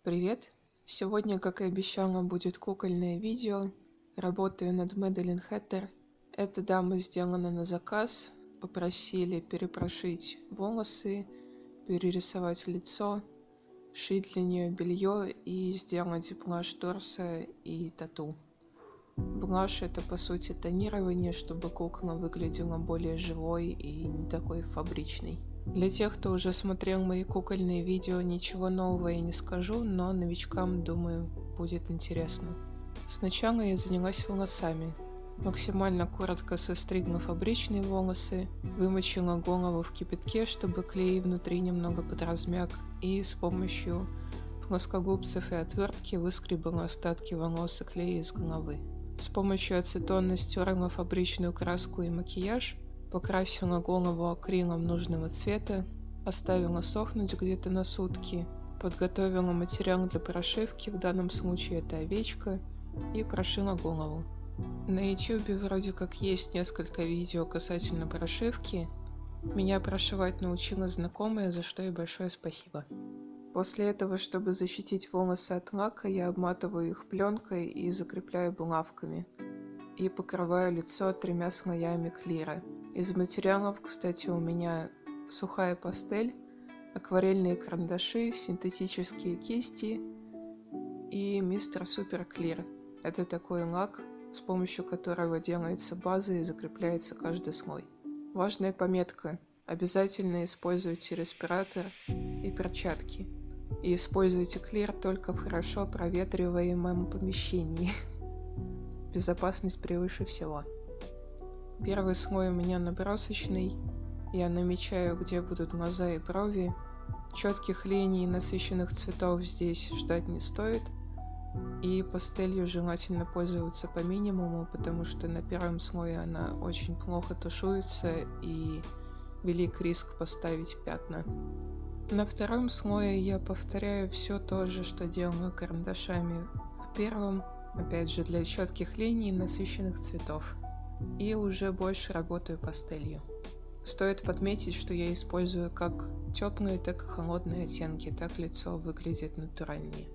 Привет! Сегодня, как и обещала, будет кукольное видео. Работаю над Мэдалин Хэттер. Эта дама сделана на заказ. Попросили перепрошить волосы, перерисовать лицо, шить для нее белье и сделать блаш торса и тату. Блаш — это по сути тонирование, чтобы кукла выглядела более живой и не такой фабричной. Для тех, кто уже смотрел мои кукольные видео, ничего нового я не скажу, но новичкам, думаю, будет интересно. Сначала я занялась волосами. Максимально коротко состригла фабричные волосы, вымочила голову в кипятке, чтобы клей внутри немного подразмяк, и с помощью плоскогубцев и отвертки выскребала остатки волос и клея из головы. С помощью ацетона стерла фабричную краску и макияж, покрасила голову акрилом нужного цвета, оставила сохнуть где-то на сутки, подготовила материал для прошивки, в данном случае это овечка, и прошила голову. На YouTube вроде как есть несколько видео касательно прошивки. Меня прошивать научила знакомая, за что ей большое спасибо. После этого, чтобы защитить волосы от лака, я обматываю их пленкой и закрепляю булавками. И покрываю лицо 3 слоями клира. Из материалов, кстати, у меня сухая пастель, акварельные карандаши, синтетические кисти и Мистер Супер Клир. Это такой лак, с помощью которого делается база и закрепляется каждый слой. Важная пометка: обязательно используйте респиратор и перчатки. И используйте клир только в хорошо проветриваемом помещении. Безопасность превыше всего. Первый слой у меня набросочный. Я намечаю, где будут глаза и брови. Четких линий и насыщенных цветов здесь ждать не стоит. И пастелью желательно пользоваться по минимуму, потому что на первом слое она очень плохо тушуется и велик риск поставить пятна. На втором слое я повторяю все то же, что делаю карандашами в первом, опять же для четких линий и насыщенных цветов. И уже больше работаю пастелью. Стоит подметить, что я использую как теплые, так и холодные оттенки, так лицо выглядит натуральнее.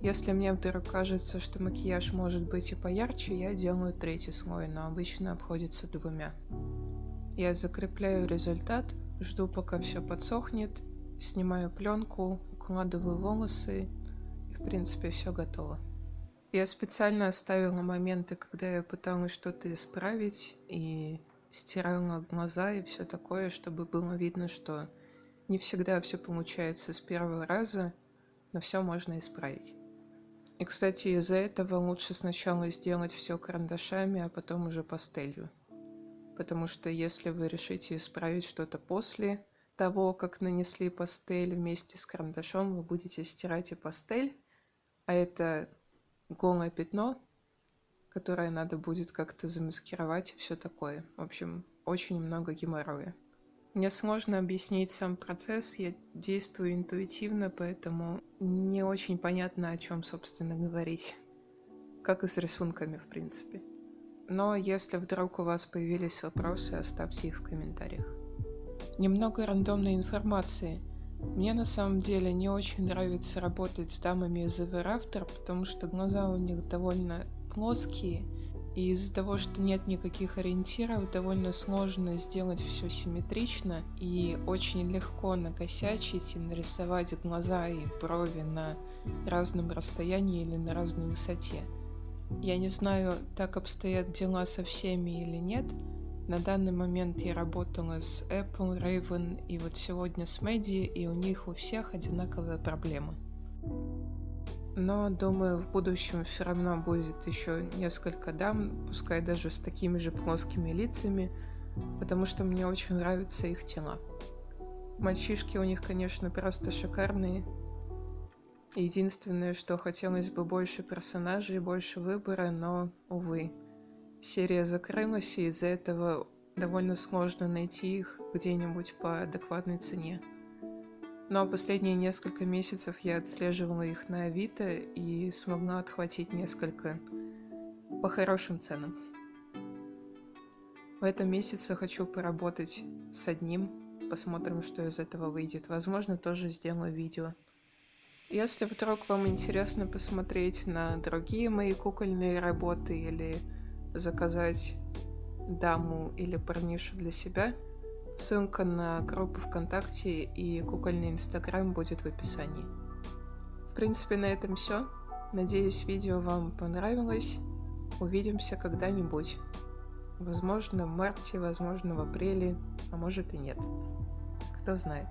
Если мне вдруг кажется, что макияж может быть и поярче, я делаю третий слой, но обычно обходится 2. Я закрепляю результат, жду, пока все подсохнет, снимаю пленку, укладываю волосы, и в принципе все готово. Я специально оставила моменты, когда я пыталась что-то исправить и стирала глаза и все такое, чтобы было видно, что не всегда все получается с первого раза, но все можно исправить. И, кстати, из-за этого лучше сначала сделать все карандашами, а потом уже пастелью. Потому что если вы решите исправить что-то после того, как нанесли пастель вместе с карандашом, вы будете стирать и пастель, а это голое пятно, которое надо будет как-то замаскировать и все такое. В общем, очень много геморроя. Мне сложно объяснить сам процесс, я действую интуитивно, поэтому не очень понятно, о чем, собственно, говорить. Как и с рисунками, в принципе. Но если вдруг у вас появились вопросы, оставьте их в комментариях. Немного рандомной информации. Мне на самом деле не очень нравится работать с дамами из Ever After, потому что глаза у них довольно плоские, и из-за того, что нет никаких ориентиров, довольно сложно сделать все симметрично, и очень легко накосячить и нарисовать глаза и брови на разном расстоянии или на разной высоте. Я не знаю, так обстоят дела со всеми или нет. На данный момент я работала с Apple, Raven и вот сегодня с Medi, и у них у всех одинаковые проблемы. Но, думаю, в будущем все равно будет еще несколько дам, пускай даже с такими же плоскими лицами, потому что мне очень нравятся их тела. Мальчишки у них, конечно, просто шикарные. Единственное, что хотелось бы больше персонажей, больше выбора, но, увы. Серия закрылась, и из-за этого довольно сложно найти их где-нибудь по адекватной цене. Но последние несколько месяцев я отслеживала их на Авито и смогла отхватить несколько по хорошим ценам. В этом месяце хочу поработать с одним, посмотрим, что из этого выйдет. Возможно, тоже сделаю видео. Если вдруг вам интересно посмотреть на другие мои кукольные работы или заказать даму или парнишу для себя, ссылка на группу ВКонтакте и кукольный Инстаграм будет в описании. В принципе, на этом все. Надеюсь, видео вам понравилось. Увидимся когда-нибудь. Возможно, в марте, возможно, в апреле, а может и нет. Кто знает.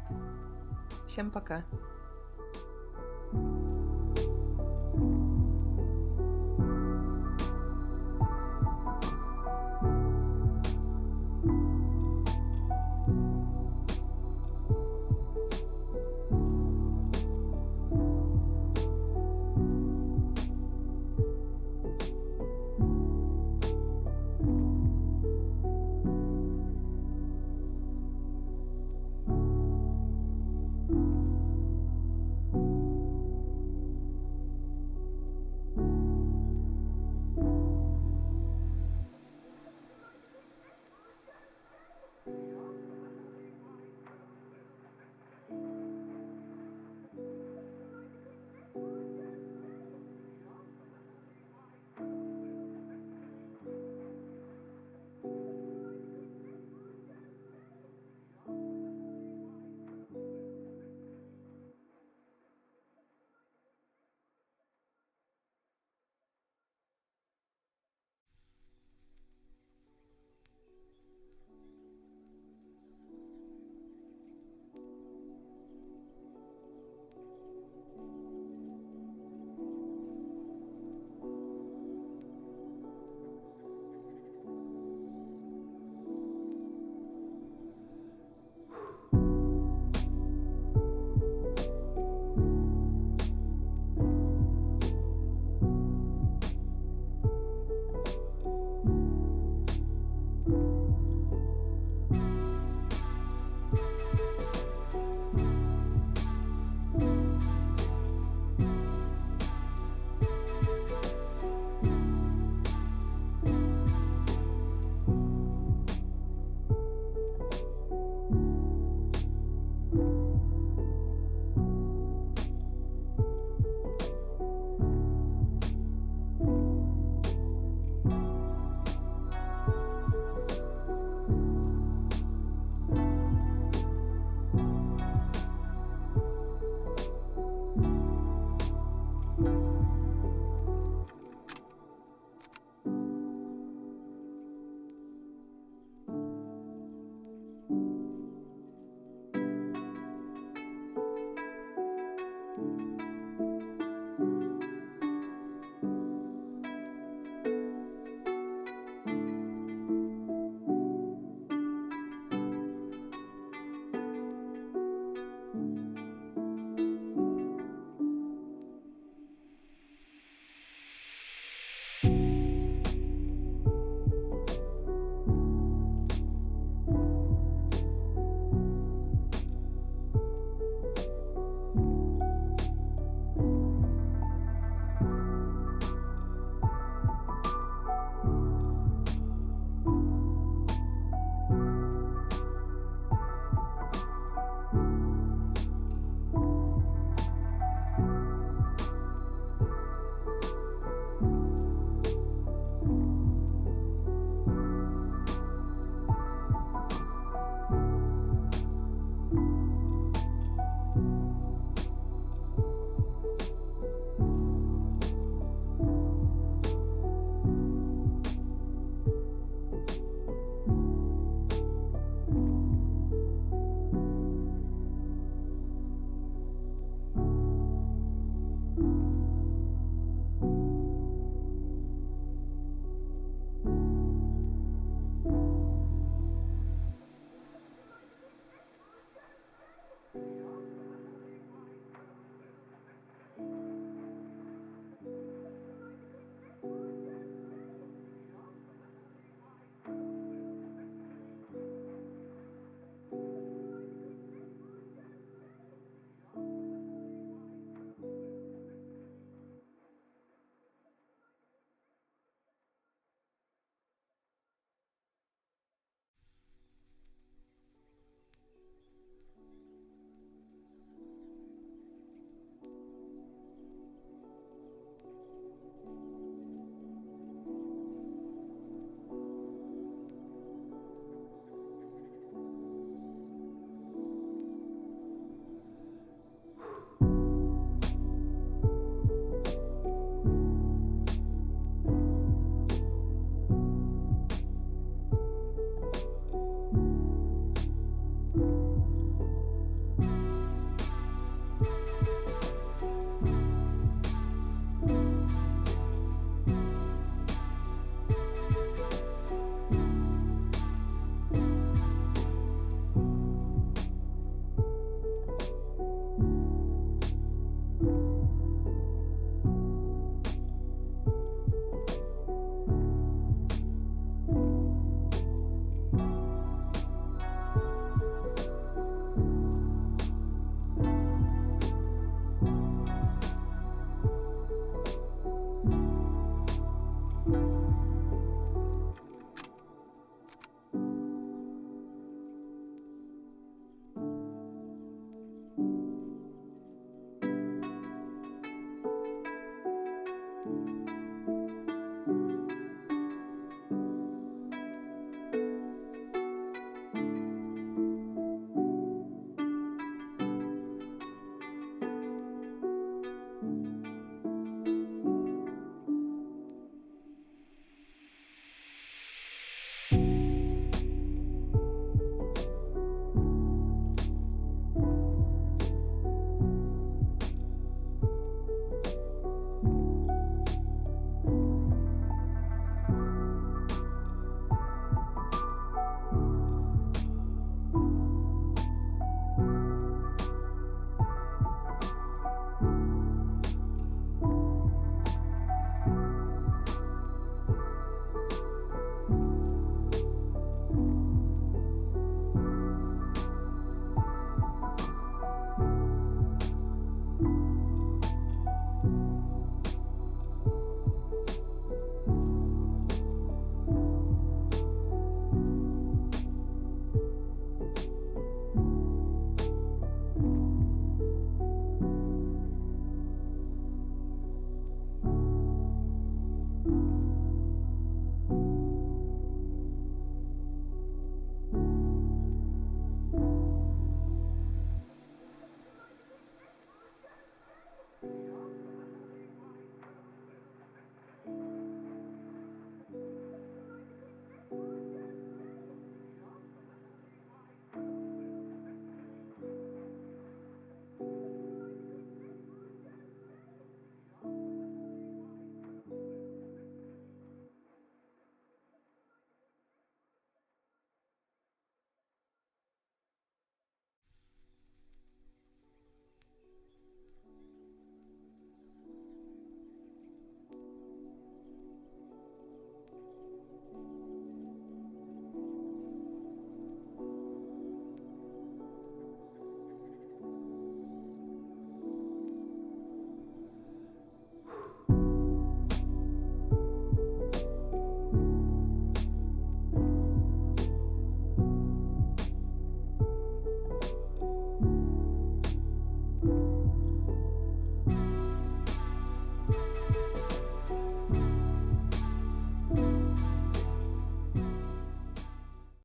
Всем пока.